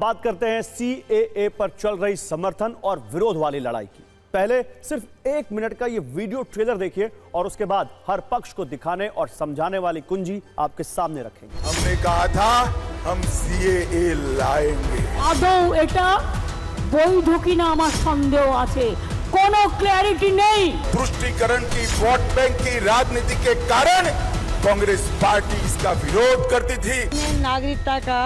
बात करते हैं सीएए पर चल रही समर्थन और विरोध वाली लड़ाई की। पहले सिर्फ 1 मिनट का ये वीडियो ट्रेलर देखिए और उसके बाद हर पक्ष को दिखाने और समझाने वाली कुंजी आपके सामने रखेंगे। हमने कहा था हम सीएए लाएंगे। आदौ एटा বৈধ কিনা আমার সন্দেহ আছে, কোনো ক্ল্যারিটি নেই। तुष्टीकरण की वोट बैंक की राजनीति के कारण कांग्रेस पार्टी इसका विरोध करती थी। नागरिकता का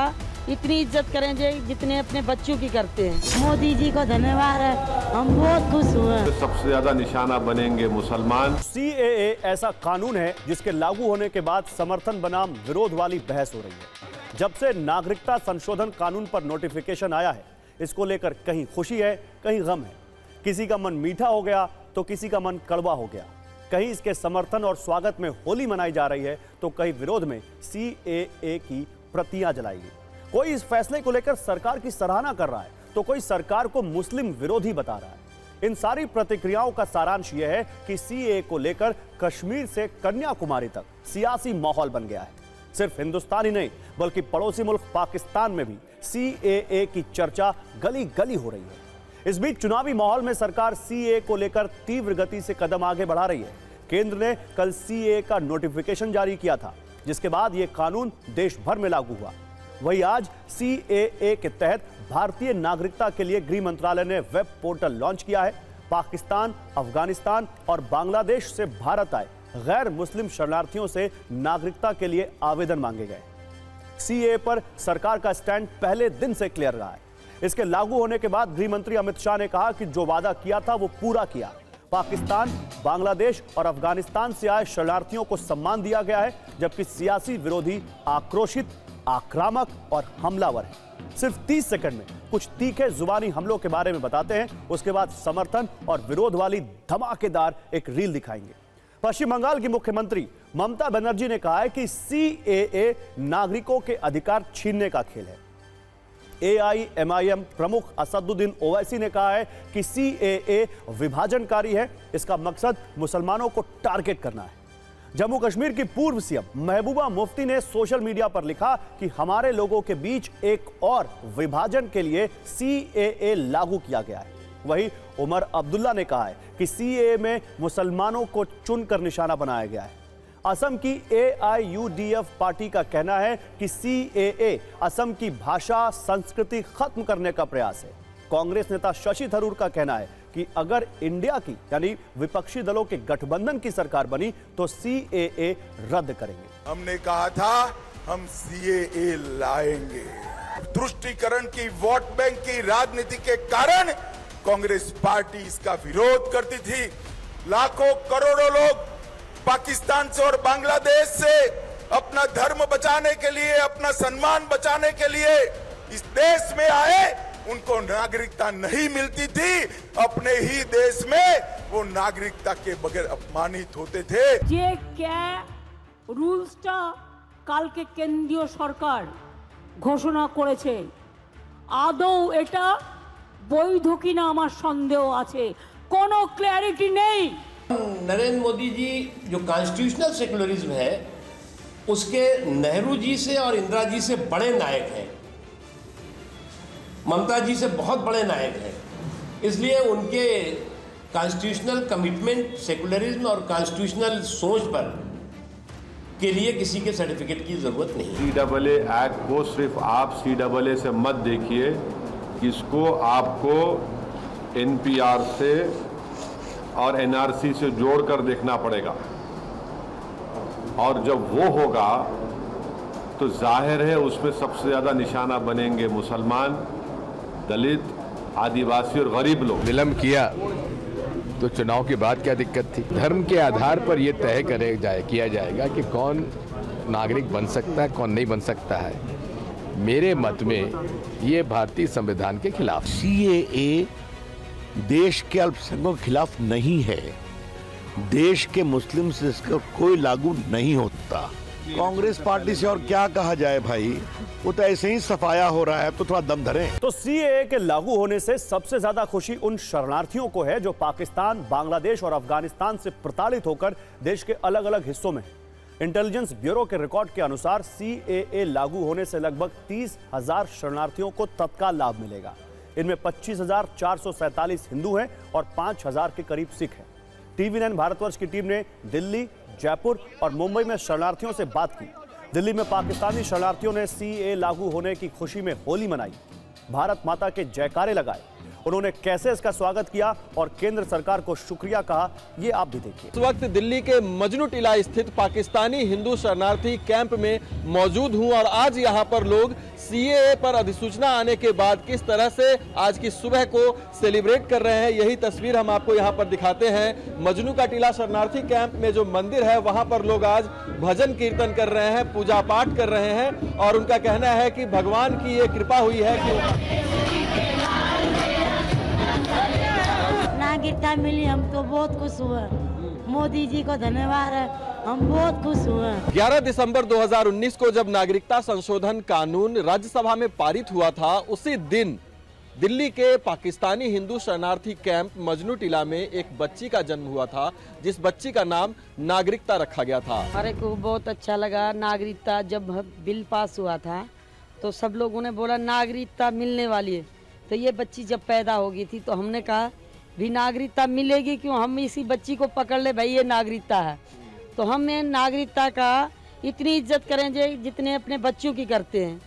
इतनी इज्जत करेंगे जितने अपने बच्चों की करते हैं। मोदी जी को धन्यवाद है, हम बहुत खुश हुए। सबसे ज्यादा निशाना बनेंगे मुसलमान। सीएए ऐसा कानून है जिसके लागू होने के बाद समर्थन बनाम विरोध वाली बहस हो रही है। जब से नागरिकता संशोधन कानून पर नोटिफिकेशन आया है, इसको लेकर कहीं खुशी है, कहीं गम है। किसी का मन मीठा हो गया तो किसी का मन कड़वा हो गया। कहीं इसके समर्थन और स्वागत में होली मनाई जा रही है तो कहीं विरोध में सीएए की प्रतियां जलाई गई। कोई इस फैसले को लेकर सरकार की सराहना कर रहा है तो कोई सरकार को मुस्लिम विरोधी बता रहा है। इन सारी प्रतिक्रियाओं का सारांश यह है कि सीएए को लेकर कश्मीर से कन्याकुमारी तक सियासी माहौल बन गया है। सिर्फ हिंदुस्तान ही नहीं बल्कि पड़ोसी मुल्क पाकिस्तान में भी सीएए की चर्चा गली गली हो रही है। इस बीच चुनावी माहौल में सरकार सीएए को लेकर तीव्र गति से कदम आगे बढ़ा रही है। केंद्र ने कल सीएए का नोटिफिकेशन जारी किया था, जिसके बाद यह कानून देश भर में लागू हुआ। वहीं आज सीएए के तहत भारतीय नागरिकता के लिए गृह मंत्रालय ने वेब पोर्टल लॉन्च किया है। पाकिस्तान, अफगानिस्तान और बांग्लादेश से भारत आए गैर मुस्लिम शरणार्थियों से नागरिकता के लिए आवेदन मांगे गए। सीएए पर सरकार का स्टैंड पहले दिन से क्लियर रहा है। इसके लागू होने के बाद गृह मंत्री अमित शाह ने कहा कि जो वादा किया था वो पूरा किया। पाकिस्तान, बांग्लादेश और अफगानिस्तान से आए शरणार्थियों को सम्मान दिया गया है, जबकि सियासी विरोधी आक्रोशित, आक्रामक और हमलावर है। सिर्फ 30 सेकंड में कुछ तीखे जुबानी हमलों के बारे में बताते हैं, उसके बाद समर्थन और विरोध वाली धमाकेदार एक रील दिखाएंगे। पश्चिम बंगाल की मुख्यमंत्री ममता बनर्जी ने कहा है कि सीएए नागरिकों के अधिकार छीनने का खेल है। एआईएमआईएम प्रमुख असदुद्दीन ओवैसी ने कहा है कि सीएए विभाजनकारी है, इसका मकसद मुसलमानों को टारगेट करना है। जम्मू कश्मीर की पूर्व सीएम महबूबा मुफ्ती ने सोशल मीडिया पर लिखा कि हमारे लोगों के बीच एक और विभाजन के लिए सीएए लागू किया गया है। वहीं उमर अब्दुल्ला ने कहा है कि सीएए में मुसलमानों को चुनकर निशाना बनाया गया है। असम की एआईयूडीएफ पार्टी का कहना है कि सीएए असम की भाषा, संस्कृति खत्म करने का प्रयास है। कांग्रेस नेता शशि थरूर का कहना है कि अगर इंडिया की यानी विपक्षी दलों के गठबंधन की सरकार बनी तो सीएए रद्द करेंगे। हमने कहा था हम सीएए लाएंगे। तुष्टीकरण की वोट बैंक की राजनीति के कारण कांग्रेस पार्टी इसका विरोध करती थी। लाखों करोड़ों लोग पाकिस्तान से और बांग्लादेश से अपना धर्म बचाने के लिए, अपना सम्मान बचाने के लिए इस देश में आए। उनको नागरिकता नहीं मिलती थी, अपने ही देश में वो नागरिकता के बगैर अपमानित होते थे। যে কে রুলসটা কালকে কেন্দ্রীয় সরকার ঘোষণা করেছে, আদৌ এটা বৈধ কিনা আমার সন্দেহ আছে, কোনো ক্ল্যারিটি নেই। नरेंद्र मोदी जी जो कॉन्स्टिट्यूशनल सेकुलरिज्म है उसके नेहरू जी से और इंदिरा जी से बड़े नायक हैं, ममता जी से बहुत बड़े नायक हैं। इसलिए उनके कॉन्स्टिट्यूशनल कमिटमेंट, सेकुलरिज्म और कॉन्स्टिट्यूशनल सोच पर के लिए किसी के सर्टिफिकेट की जरूरत नहीं। सीएए एक्ट को सिर्फ आप सीएए से मत देखिए, इसको आपको एनपीआर से और एनआरसी से जोड़कर देखना पड़ेगा। और जब वो होगा तो जाहिर है उसमें सबसे ज्यादा निशाना बनेंगे मुसलमान, दलित, आदिवासी और गरीब लोग। विलंब किया तो चुनाव के बाद क्या दिक्कत थी? धर्म के आधार पर यह तय किया जाएगा कि कौन नागरिक बन सकता है, कौन नहीं बन सकता है। मेरे मत में ये भारतीय संविधान के खिलाफ। सीएए देश के अल्पसंख्यकों के खिलाफ नहीं है, देश के मुस्लिम से इसका कोई लागू नहीं होता। कांग्रेस पार्टी से और क्या कहा जाए भाई, वो तो ऐसे ही सफाया हो रहा है, तो थोड़ा दम धरें। तो सीएए के लागू होने से सबसे ज्यादा खुशी उन शरणार्थियों को है जो पाकिस्तान, बांग्लादेश और अफगानिस्तान से प्रताड़ित होकर देश के अलग अलग हिस्सों में। इंटेलिजेंस ब्यूरो के रिकॉर्ड के अनुसार CAA लागू होने से लगभग 30,000 शरणार्थियों को तत्काल लाभ मिलेगा। इनमें 25,447 हिंदू हैं और 5,000 के करीब सिख हैं। TV9 भारतवर्ष की टीम ने दिल्ली, जयपुर और मुंबई में शरणार्थियों से बात की। दिल्ली में पाकिस्तानी शरणार्थियों ने CAA लागू होने की खुशी में होली मनाई, भारत माता के जयकारे लगाए। उन्होंने कैसे इसका स्वागत किया और केंद्र सरकार को शुक्रिया कहा, ये आप भी देखिए। इस वक्त दिल्ली के मजनू टीला स्थित पाकिस्तानी हिंदू शरणार्थी कैंप में मौजूद हूं और आज यहां पर लोग CAA पर अधिसूचना आने के बाद किस तरह से आज की सुबह को सेलिब्रेट कर रहे हैं, यही तस्वीर हम आपको यहां पर दिखाते हैं। मजनू का टीला शरणार्थी कैंप में जो मंदिर है वहां पर लोग आज भजन कीर्तन कर रहे हैं, पूजा पाठ कर रहे हैं और उनका कहना है कि भगवान की ये कृपा हुई है कि नागरिकता मिली, हम तो बहुत खुश हुए। मोदी जी को धन्यवाद है, हम बहुत खुश हुए। 11 दिसंबर 2019 को जब नागरिकता संशोधन कानून राज्यसभा में पारित हुआ था, उसी दिन दिल्ली के पाकिस्तानी हिंदू शरणार्थी कैंप मजनू टीला में एक बच्ची का जन्म हुआ था, जिस बच्ची का नाम नागरिकता रखा गया था। हमारे को बहुत अच्छा लगा। नागरिकता जब बिल पास हुआ था तो सब लोगों ने बोला नागरिकता मिलने वाली है, तो ये बच्ची जब पैदा होगी थी तो हमने कहा भी नागरिकता मिलेगी क्यों, हम इसी बच्ची को पकड़ ले, भाई ये नागरिकता है। तो हमें नागरिकता का इतनी इज्जत करेंगे जितने अपने बच्चों की करते हैं।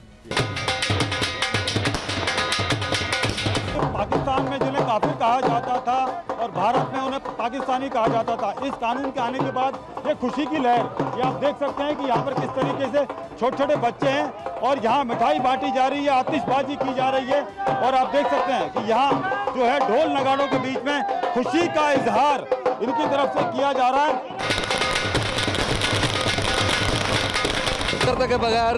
पाकिस्तान में जिन्हें काफिर कहा जाता था और भारत में उन्हें पाकिस्तानी कहा जाता था, इस कानून के आने के बाद ये खुशी की लहर, ये आप देख सकते हैं कि यहाँ पर किस तरीके से छोटे छोटे बच्चे हैं और यहाँ मिठाई बांटी जा रही है, आतिशबाजी की जा रही है और आप देख सकते हैं कि यहाँ जो है ढोल नगाड़ों के बीच में खुशी का इजहार इनकी तरफ से किया जा रहा है। के बगैर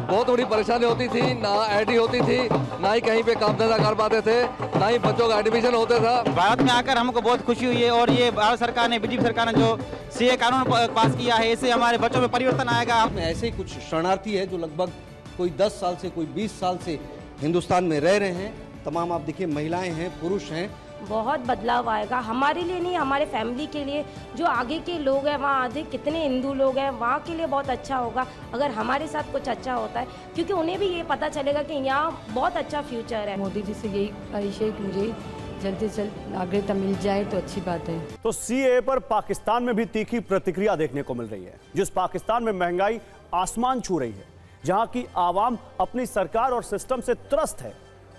बहुत बड़ी परेशानी होती थी, ना आईडी होती थी, ना ही कहीं पे काम धंधा कर पाते थे, ना ही बच्चों का एडमिशन होता था। भारत में आकर हमको बहुत खुशी हुई है और ये भारत सरकार ने, बीजेपी सरकार ने जो CAA कानून पास किया है, इससे हमारे बच्चों में परिवर्तन आएगा। ऐसे ही कुछ शरणार्थी है जो लगभग कोई 10 साल से, कोई 20 साल से हिंदुस्तान में रह रहे हैं। तमाम आप देखिए महिलाएं हैं, पुरुष हैं। बहुत बदलाव आएगा हमारे लिए नहीं, हमारे फैमिली के लिए। जो आगे के लोग हैं, वहाँ आधे कितने हिंदू लोग हैं, वहाँ के लिए बहुत अच्छा होगा अगर हमारे साथ कुछ अच्छा होता है, क्योंकि उन्हें भी ये पता चलेगा कि यहाँ बहुत अच्छा फ्यूचर है। मोदी जी से यही ख्वाहिश है कि मुझे जल्दी से जल्द नागरिकता मिल जाए तो अच्छी बात है। तो CAA पर पाकिस्तान में भी तीखी प्रतिक्रिया देखने को मिल रही है। जिस पाकिस्तान में महंगाई आसमान छू रही है, जहां की आवाम अपनी सरकार और सिस्टम से त्रस्त है,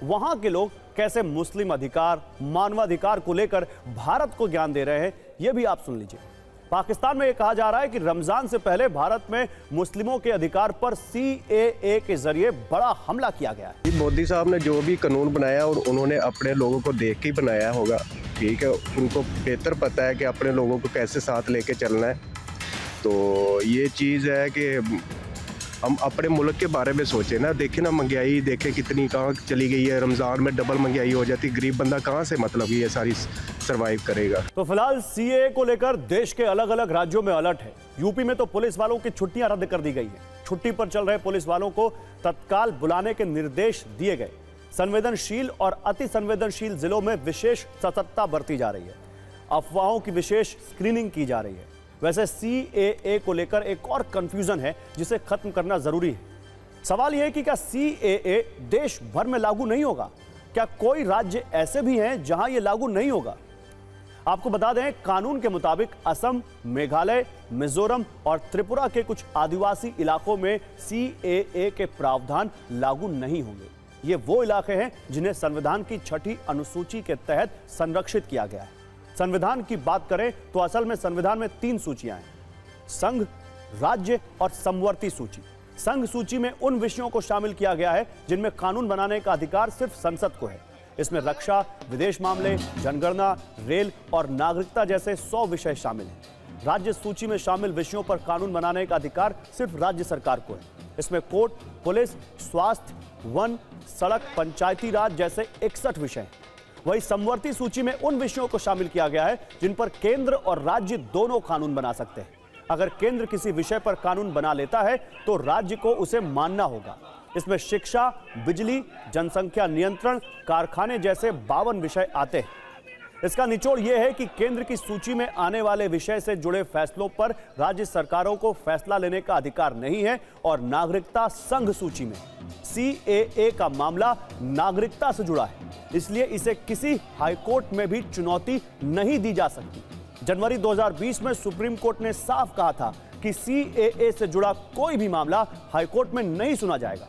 वहां के लोग कैसे मुस्लिम अधिकार, मानवाधिकार को लेकर भारत को ज्ञान दे रहे हैं, यह भी आप सुन लीजिए। पाकिस्तान में यह कहा जा रहा है कि रमजान से पहले भारत में मुस्लिमों के अधिकार पर CAA के जरिए बड़ा हमला किया गया है। मोदी साहब ने जो भी कानून बनाया और उन्होंने अपने लोगों को देख के बनाया होगा, ठीक है, उनको बेहतर पता है कि अपने लोगों को कैसे साथ लेके चलना है। तो ये चीज़ है कि हम अपने मुल्क के बारे में सोचें ना, देखें ना महंगाई, देखें कितनी कहाँ चली गई है। रमज़ान में डबल महंगाई हो जाती, गरीब बंदा कहाँ से मतलब ये सारी सरवाइव करेगा। तो फिलहाल CAA को लेकर देश के अलग अलग राज्यों में अलर्ट है। यूपी में तो पुलिस वालों की छुट्टियां रद्द कर दी गई हैं। छुट्टी पर चल रहे पुलिस वालों को तत्काल बुलाने के निर्देश दिए गए। संवेदनशील और अति संवेदनशील जिलों में विशेष सतर्कता बरती जा रही है। अफवाहों की विशेष स्क्रीनिंग की जा रही है। वैसे CAA को लेकर एक और कंफ्यूजन है जिसे खत्म करना जरूरी है। सवाल यह है कि क्या CAA देश भर में लागू नहीं होगा? क्या कोई राज्य ऐसे भी हैं जहां यह लागू नहीं होगा? आपको बता दें, कानून के मुताबिक असम, मेघालय, मिजोरम और त्रिपुरा के कुछ आदिवासी इलाकों में CAA के प्रावधान लागू नहीं होंगे। ये वो इलाके हैं जिन्हें संविधान की 6ठी अनुसूची के तहत संरक्षित किया गया है। संविधान की बात करें तो असल में संविधान में 3 सूचियां हैं: संघ, राज्य और समवर्ती सूची। संघ सूची में उन विषयों को शामिल किया गया है जिनमें कानून बनाने का अधिकार सिर्फ संसद को है। इसमें रक्षा, विदेश मामले, जनगणना, रेल और नागरिकता जैसे 100 विषय शामिल हैं। राज्य सूची में शामिल विषयों पर कानून बनाने का अधिकार सिर्फ राज्य सरकार को है। इसमें कोर्ट, पुलिस, स्वास्थ्य, वन, सड़क, पंचायती राज जैसे 61 विषय हैं। वही समवर्ती सूची में उन विषयों को शामिल किया गया है जिन पर केंद्र और राज्य दोनों कानून बना सकते हैं। अगर केंद्र किसी विषय पर कानून बना लेता है तो राज्य को उसे मानना होगा। इसमें शिक्षा, बिजली, जनसंख्या नियंत्रण, कारखाने जैसे 52 विषय आते हैं। इसका निचोड़ यह है कि केंद्र की सूची में आने वाले विषय से जुड़े फैसलों पर राज्य सरकारों को फैसला लेने का अधिकार नहीं है और नागरिकता संघ सूची में CAA का मामला नागरिकता से जुड़ा है, इसलिए इसे किसी हाईकोर्ट में भी चुनौती नहीं दी जा सकती। जनवरी 2020 में सुप्रीम कोर्ट ने साफ कहा था कि CAA से जुड़ा कोई भी मामला हाईकोर्ट में नहीं सुना जाएगा।